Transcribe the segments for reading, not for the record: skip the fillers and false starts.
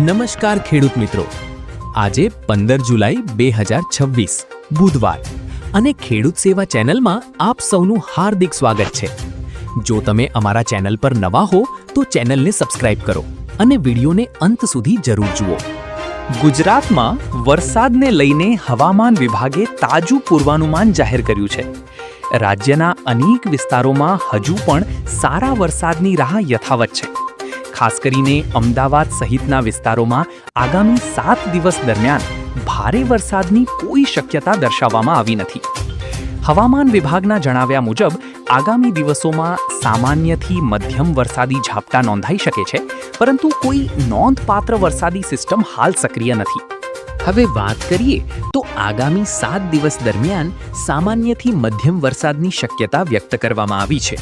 નમસ્કાર ખેડૂત મિત્રો, આજે 15 જુલાઈ 2026 બુધવાર અને ખેડૂત સેવા ચેનલમાં આપ સૌનું હાર્દિક સ્વાગત છે। જો તમે અમારા ચેનલ પર નવા હો તો ચેનલને સબસ્ક્રાઇબ કરો અને વિડીયોને અંત સુધી જરૂર જુઓ। ગુજરાતમાં વરસાદને લઈને હવામાન વિભાગે તાજું પૂર્વાનુમાન જાહેર કર્યું છે। રાજ્યના અનેક વિસ્તારોમાં હજુ પણ સારા વરસાદની રાહ યથાવત છે। ખાસ કરીને અમદાવાદ સહિતના વિસ્તારોમાં આગામી 7 દિવસ દરમિયાન ભારે વરસાદની કોઈ શક્યતા દર્શાવવામાં આવી નથી। હવામાન વિભાગના જણાવ્યા મુજબ આગામી દિવસોમાં સામાન્યથી મધ્યમ વરસાદી ઝાપટા નોંધાઈ શકે છે, પરંતુ કોઈ નોંધપાત્ર વરસાદી સિસ્ટમ હાલ સક્રિય નથી। હવે વાત કરીએ તો આગામી 7 દિવસ દરમિયાન સામાન્યથી મધ્યમ વરસાદની શક્યતા વ્યક્ત કરવામાં આવી છે,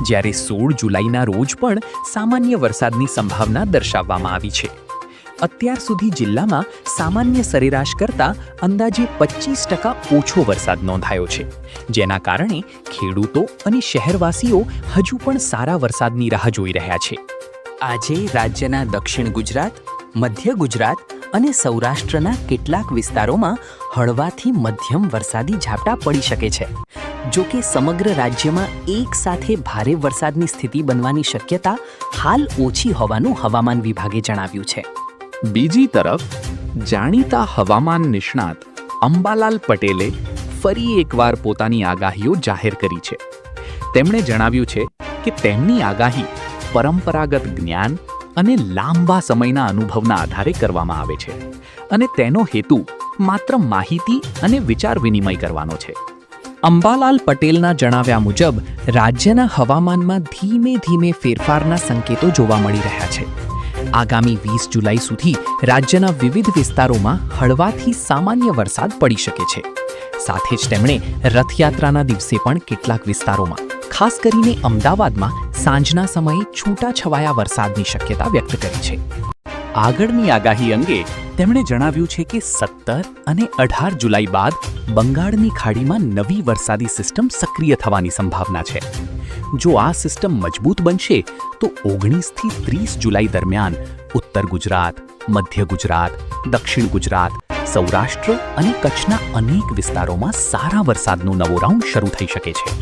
જ્યારે 16 જુલાઈના રોજ પણ સામાન્ય વરસાદની સંભાવના દર્શાવવામાં આવી છે। અત્યાર સુધી જિલ્લામાં સામાન્ય સરેરાશ કરતાં અંદાજે 25% ઓછો વરસાદ નોંધાયો છે, જેના કારણે ખેડૂતો અને શહેરવાસીઓ હજુ પણ સારા વરસાદની રાહ જોઈ રહ્યા છે। આજે રાજ્યના દક્ષિણ ગુજરાત, મધ્ય ગુજરાત અને સૌરાષ્ટ્રના કેટલાક વિસ્તારોમાં હળવાથી મધ્યમ વરસાદી ઝાપટા પડી શકે છે। જો કે સમગ્ર રાજ્યમાં એક સાથે ભારે વરસાદની સ્થિતિ બનવાની શક્યતા હાલ ઓછી હોવાનું હવામાન વિભાગે જણાવ્યું છે। બીજી તરફ જાણીતા હવામાન નિષ્ણાત અંબાલાલ પટેલે ફરી એકવાર પોતાની આગાહીઓ જાહેર કરી છે। તેમણે જણાવ્યું છે કે તેમની આગાહી પરંપરાગત જ્ઞાન અને લાંબા સમયના અનુભવના આધારે કરવામાં આવે છે અને તેનો હેતુ માત્ર માહિતી અને વિચાર વિનિમય કરવાનો છે। અંબાલાલ પટેલના જણાવ્યા મુજબ રાજ્યના હવામાનમાં ધીમે ધીમે ફેરફારના સંકેતો જોવા મળી રહ્યા છે। આગામી 20 જુલાઈ સુધી રાજ્યના વિવિધ વિસ્તારોમાં હળવાથી સામાન્ય વરસાદ પડી શકે છે। સાથે જ તેમણે રથયાત્રાના દિવસે પણ કેટલાક વિસ્તારોમાં, ખાસ કરીને અમદાવાદમાં સાંજના સમયે છૂટાછવાયા વરસાદની શક્યતા વ્યક્ત કરી છે। આગળની આગાહી અંગે તેમણે જણાવ્યું છે કે 17 અને 18 જુલાઈ બાદ બંગાળની ખાડીમાં નવી વરસાદી સિસ્ટમ સક્રિય થવાની સંભાવના છે। જો આ સિસ્ટમ મજબૂત બનશે તો 19થી 30 જુલાઈ દરમિયાન ઉત્તર ગુજરાત, મધ્ય ગુજરાત, દક્ષિણ ગુજરાત, સૌરાષ્ટ્ર અને કચ્છના અનેક વિસ્તારોમાં સારા વરસાદનો નવો રાઉન્ડ શરૂ થઈ શકે છે।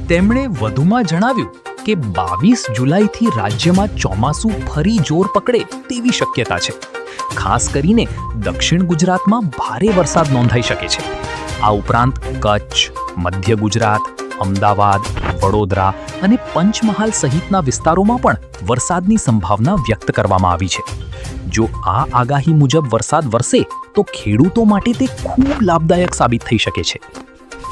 તેમણે વધુમાં જણાવ્યું કે 22 જુલાઈથી રાજ્યમાં ચોમાસું ફરી જોર પકડે તેવી શક્યતા છે। ખાસ કરીને દક્ષિણ ગુજરાતમાં ભારે વરસાદ નોંધાઈ શકે છે। આ ઉપરાંત કચ્છ, મધ્ય ગુજરાત, અમદાવાદ, વડોદરા અને પંચમહાલ સહિતના વિસ્તારોમાં પણ વરસાદની સંભાવના વ્યક્ત કરવામાં આવી છે। જો આ આગાહી મુજબ વરસાદ વરસે તો ખેડૂતો માટે તે ખૂબ લાભદાયક સાબિત થઈ શકે છે।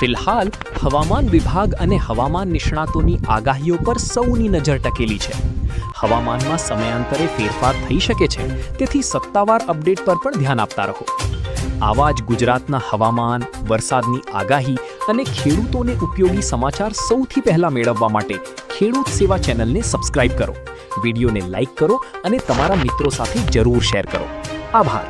ફિલહાલ હવામાન વિભાગ અને હવામાન નિષ્ણાતોની આગાહીઓ પર સૌની નજર ટકેલી છે। હવામાનમાં સમયાંતરે ફેરફાર થઈ શકે છે, તેથી સત્તાવાર અપડેટ પર પણ ધ્યાન આપતા રહો। આવા જ ગુજરાતના હવામાન, વરસાદની આગાહી અને ખેડૂતોને ઉપયોગી સમાચાર સૌથી પહેલા મેળવવા માટે ખેડૂત સેવા ચેનલને સબસ્ક્રાઇબ કરો, વિડીયોને લાઇક કરો અને તમારા મિત્રો સાથે જરૂર શેર કરો। આભાર।